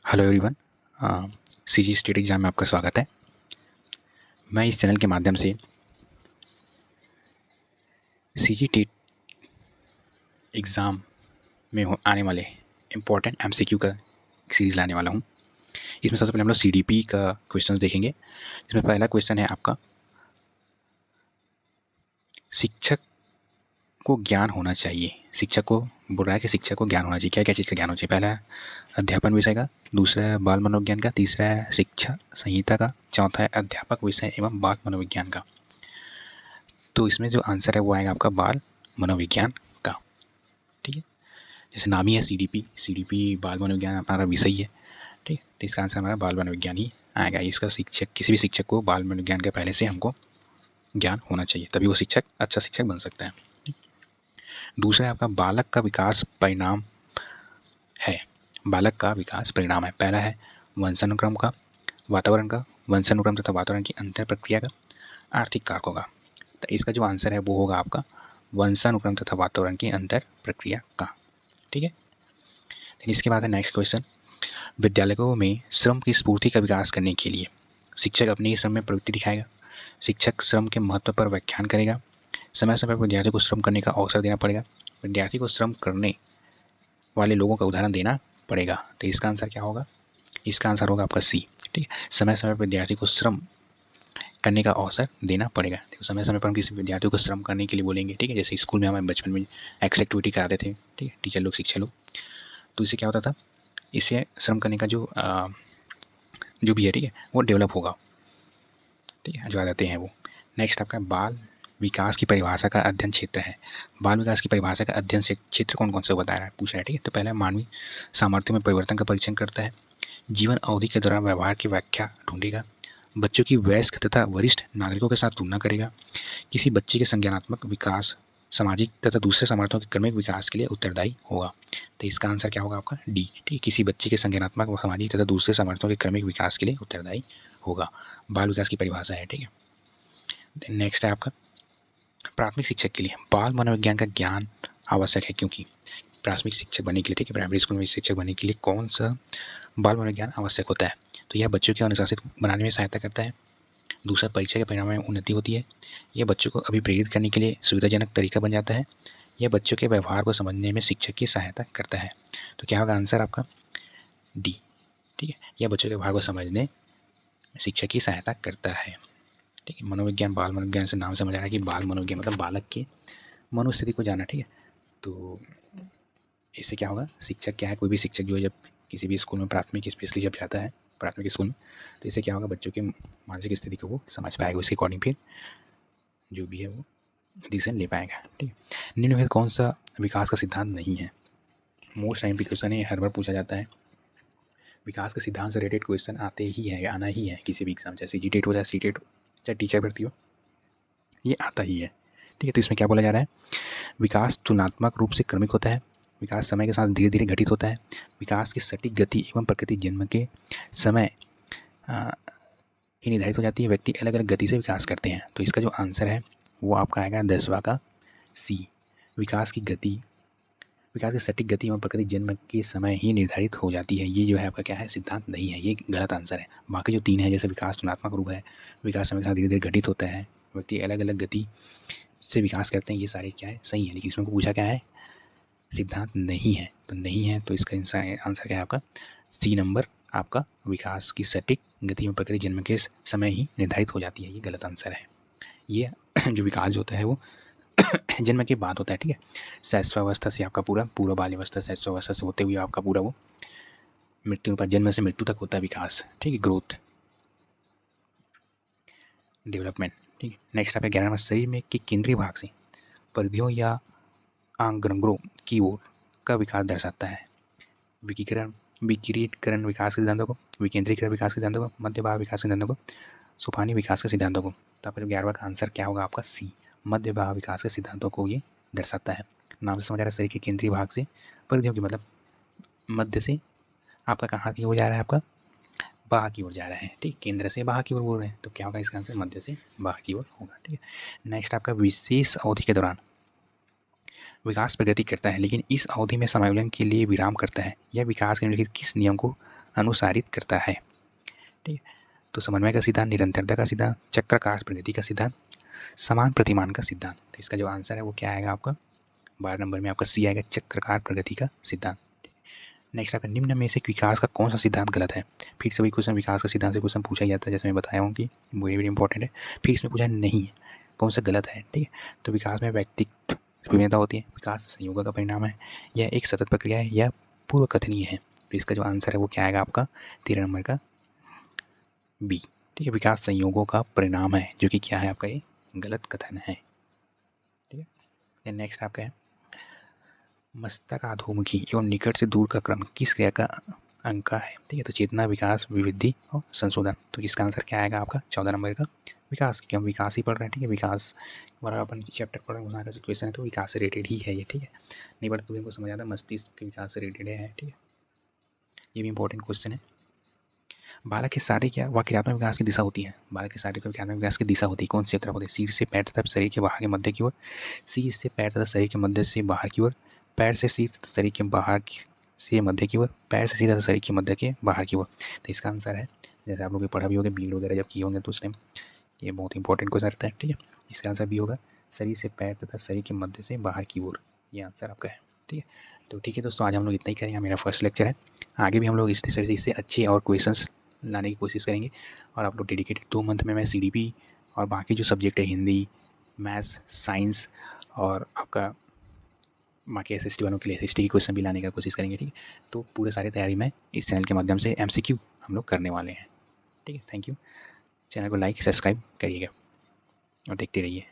Hello everyone. CG state exam में आपका स्वागत है। मैं इस चैनल के माध्यम से सीजी टेट एग्ज़ाम में आने वाले इम्पोर्टेंट एमसीक्यू का सीरीज़ लाने वाला हूँ। इसमें सबसे पहले हम लोग सीडीपी का क्वेश्चन देखेंगे। इसमें पहला क्वेश्चन है आपका, शिक्षक को ज्ञान होना चाहिए। शिक्षक को बोल रहा है कि शिक्षक को ज्ञान होना चाहिए। क्या क्या चीज़ का ज्ञान होना चाहिए? पहला है अध्यापन विषय का, दूसरा है बाल मनोविज्ञान का, तीसरा है शिक्षा संहिता का, चौथा है अध्यापक विषय एवं बाल मनोविज्ञान का। तो इसमें जो आंसर है वो आएगा आपका बाल मनोविज्ञान का। ठीक है, जैसे नाम ही है सीडीपी बाल मनोविज्ञान हमारा विषय है। ठीक है, तो इसका आंसर हमारा बाल मनोविज्ञान ही आएगा। इसका शिक्षक, किसी भी शिक्षक को बाल मनोविज्ञान के पहले से हमको ज्ञान होना चाहिए, तभी वो शिक्षक अच्छा शिक्षक बन सकता है। दूसरा है आपका बालक का विकास परिणाम है। बालक का विकास परिणाम है। पहला है वंशानुक्रम का, वातावरण का, वंशानुक्रम तथा वातावरण की अंतर प्रक्रिया का, आर्थिक कारकों का। तो इसका जो आंसर है वो होगा आपका वंशानुक्रम तथा वातावरण की अंतर प्रक्रिया का। ठीक है, इसके बाद है नेक्स्ट क्वेश्चन, विद्यालयों में श्रम की स्फूर्ति का विकास करने के लिए शिक्षक अपने ही श्रम में प्रवृत्ति दिखाएगा। शिक्षक श्रम के महत्व पर व्याख्यान करेगा। समय समय पर विद्यार्थी को श्रम करने का अवसर देना पड़ेगा। विद्यार्थी को श्रम करने वाले लोगों का उदाहरण देना पड़ेगा। तो इसका आंसर क्या होगा? इसका आंसर होगा आपका सी। ठीक है, समय समय पर विद्यार्थी को श्रम करने का अवसर देना पड़ेगा। देखो, समय समय पर हम किसी विद्यार्थी को श्रम करने के लिए बोलेंगे। ठीक है, जैसे स्कूल में हमें बचपन में एक्स्ट्रा एक्टिविटी कराते थे, ठीक है, टीचर लोग, शिक्षक लोग, तो इससे क्या होता था, इससे श्रम करने का जो भी है, ठीक है, वो डेवलप होगा। ठीक है, जो आदतें हैं वो। नेक्स्ट आपका बाल विकास की परिभाषा का अध्ययन क्षेत्र है। बाल विकास की परिभाषा का अध्ययन क्षेत्र कौन कौन से बता रहा है, पूछ रहा है। ठीक है, तो पहला मानवीय सामर्थ्य में परिवर्तन का परीक्षण करता है। जीवन अवधि के दौरान व्यवहार की व्याख्या ढूंढेगा। बच्चों की वयस्क तथा वरिष्ठ नागरिकों के साथ तुलना करेगा। किसी बच्चे के संज्ञानात्मक विकास, सामाजिक तथा दूसरे सामर्थ्यों के क्रमिक विकास के लिए उत्तरदायी होगा। तो इसका आंसर क्या होगा आपका? डी। ठीक है, किसी बच्चे के संज्ञानात्मक व सामाजिक तथा दूसरे सामर्थ्यों के क्रमिक विकास के लिए उत्तरदायी होगा। बाल विकास की परिभाषा है। ठीक है, नेक्स्ट है आपका, प्राथमिक शिक्षक के लिए बाल मनोविज्ञान का ज्ञान आवश्यक है क्योंकि। प्राथमिक शिक्षक बनने के लिए, ठीक है, प्राइमरी स्कूल में शिक्षक बनने के लिए कौन सा बाल मनोविज्ञान आवश्यक होता है? तो यह बच्चों को अनुशासित बनाने में सहायता करता है। दूसरा, परीक्षा के परिणाम में उन्नति होती है। यह बच्चों को अभिप्रेरित करने के लिए सुविधाजनक तरीका बन जाता है। यह बच्चों के व्यवहार को समझने में शिक्षक की सहायता करता है। तो क्या होगा आंसर आपका? डी। ठीक है, यह बच्चों के व्यवहार को समझने में शिक्षक की सहायता करता है। ठीक है, मनोविज्ञान, बाल मनोविज्ञान से नाम समझ आ रहा है कि बाल मनोविज्ञान मतलब बालक के मनोस्थिति को जाना। ठीक है, तो इससे क्या होगा, शिक्षक क्या है, कोई भी शिक्षक जो है जब किसी भी स्कूल में प्राथमिक स्पेशली जब जाता है प्राथमिक स्कूल में, तो इससे क्या होगा, बच्चों की मानसिक स्थिति को वो समझ पाएगा, उसके अकॉर्डिंग फिर जो भी है वो डिसीजन ले पाएगा। ठीक है, निम्नलिखित कौन सा विकास का सिद्धांत नहीं है? मोस्ट टाइम पे क्वेश्चन है, हर बार पूछा जाता है। विकास के सिद्धांत से रिलेटेड क्वेश्चन आते ही है, आना ही है किसी भी एग्जाम, चाहे सीजी टेट हो, चाहे सी टेट हो, चाहे टीचर भर्ती हो, ये आता ही है। ठीक है, तो इसमें क्या बोला जा रहा है, विकास तुलनात्मक रूप से क्रमिक होता है। विकास समय के साथ धीरे धीरे घटित होता है। विकास की सटीक गति एवं प्रकृति जन्म के समय ही निर्धारित हो जाती है। व्यक्ति अलग अलग गति से विकास करते हैं। तो इसका जो आंसर है वो आपका आएगा 10वां का सी। विकास की गति, विकास की सटीक गति एवं प्रकृति जन्म के समय ही निर्धारित हो जाती है। ये जो है आपका क्या है, सिद्धांत नहीं है, ये गलत आंसर है। बाकी जो 3 है, जैसे विकास तुलनात्मक रूप है, विकास समय के साथ धीरे धीरे घटित होता है, व्यक्ति अलग अलग गति से विकास करते हैं, ये सारे क्या है, सही है। लेकिन इसमें पूछा क्या है, सिद्धांत नहीं है, तो नहीं है, तो इसका आंसर क्या है आपका? सी नंबर आपका, विकास की सटीक गति एवं प्रकृति जन्म के समय ही निर्धारित हो जाती है, ये गलत आंसर है। ये जो विकास होता है वो जन्म के बाद होता है। ठीक है, शैशवावस्था से आपका पूरा बाल्यावस्था, शैशवावस्था से होते हुए आपका पूरा वो मृत्यु पर, जन्म से मृत्यु तक होता है विकास। ठीक है, ग्रोथ, डेवलपमेंट। ठीक है, नेक्स्ट आपका 11वां, शरीर में के केंद्रीय भाग से परिधियों या आंगरंगों की ओर का विकास दर्शाता है। विकिरीकरण विकास के सिद्धांतों को, विकेंद्रीकरण विकास के सिद्धांतों को, मध्य भाग विकास के सिद्धांतों को, सोपानी विकास के सिद्धांतों को। तो आपका 11वां का आंसर क्या होगा आपका? सी, मध्य भाग विकास के सिद्धांतों को ये दर्शाता है। नाम से समझ आ रहा है, शरीर के केंद्रीय भाग से परिधियों की, मतलब मध्य से आपका कहाँ की ओर जा रहा है, आपका बाह की ओर जा रहा है। ठीक, केंद्र से बाह की ओर बोल रहे हैं, तो क्या होगा इसका आंसर? मध्य से बाह की ओर होगा। ठीक है, नेक्स्ट आपका विशेष अवधि के दौरान विकास प्रगति करता है लेकिन इस अवधि में समायोजन के लिए विराम करता है। यह विकास के निम्नलिखित किस नियम को अनुसारित करता है? ठीक है, तो समन्वय का सिद्धांत, निरंतरता का सिद्धांत, चक्राकार प्रगति का सिद्धांत, समान प्रतिमान का सिद्धांत। तो इसका जो आंसर है वो क्या आएगा आपका 12 नंबर में आपका सी आएगा, चक्राकार प्रगति का सिद्धांत। नेक्स्ट आपका निम्न में से विकास का कौन सा सिद्धांत गलत है? फिर से वही क्वेश्चन, विकास का सिद्धांत से क्वेश्चन पूछा जाता है, जैसे मैं बताया हूँ कि वेरी वेरी इंपॉर्टेंट है। फिर इसमें पूछा नहीं है कौन सा गलत है। ठीक है, तो विकास में व्यक्तित्व विभिन्नता होती है, विकास संयोगों का परिणाम है, यह एक सतत प्रक्रिया है, यह पूर्व कथनीय है। तो इसका जो आंसर है वो क्या आएगा आपका 13 नंबर का बी। ठीक है, विकास संयोगों का परिणाम है, जो कि क्या है आपका ये गलत कथन है। ठीक है, नेक्स्ट आपका है मस्तक अधोमुखी एवं निकट से दूर का क्रम किस क्रिया का अंक का है? ठीक है, तो चेतना, विकास, विवृद्धि और संशोधन। तो इसका आंसर क्या आएगा आपका 14 नंबर का विकास, क्योंकि हम विकास ही पढ़ रहे हैं। ठीक है, विकास हमारा अपन चैप्टर पढ़ रहे हैं, वहाँ का जो क्वेश्चन है तो विकास से रिलेटेड ही है ये। ठीक है, नहीं पढ़ते तो हमको समझ आता है मस्तिष्क के विकास से रिलेटेड है। ठीक है, ये भी इंपॉर्टेंट क्वेश्चन है। बालक के शारीरिक या व क्रियात्मक विकास की दिशा होती है। बालक के शारीरिक और क्रियात्मक विकास की दिशा होती है कौन सी तरफ होती है? सिर से पैर तथा शरीर के बाहर के मध्य की ओर, सिर से पैर तथा शरीर के मध्य से बाहर की ओर, पैर से सिर तथा शरीर के बाहर से मध्य की ओर, पैर से सिर तथा शरीर के मध्य के बाहर की ओर। तो इसका आंसर है, जैसे आप लोग पढ़ा भी होगा बील वगैरह जब किए होंगे तो उस टाइम ये बहुत इंपॉर्टेंट क्वेश्चन रहता है। ठीक है, इसका आंसर भी होगा शरीर से पैर तथा शरीर के मध्य से बाहर की ओर, ये आंसर आपका है। ठीक है, तो ठीक है दोस्तों, आज हम लोग इतना ही करेंगे, मेरा फर्स्ट लेक्चर है। आगे भी हम लोग इस तरह से इससे अच्छे और क्वेश्चंस लाने की कोशिश करेंगे। और आप लोग डेडिकेटेड 2 मंथ में मैं सीडीपी और बाकी जो सब्जेक्ट है हिंदी, मैथ्स, साइंस और आपका बाकी एसएसटी वालों के लिए एसएसटी की क्वेश्चन भी लाने का कोशिश करेंगे। ठीक है, तो पूरे सारी तैयारी में इस चैनल के माध्यम से एमसीक्यू हम लोग करने वाले हैं। ठीक है, थैंक यू। चैनल को लाइक सब्सक्राइब करिएगा और देखते रहिए।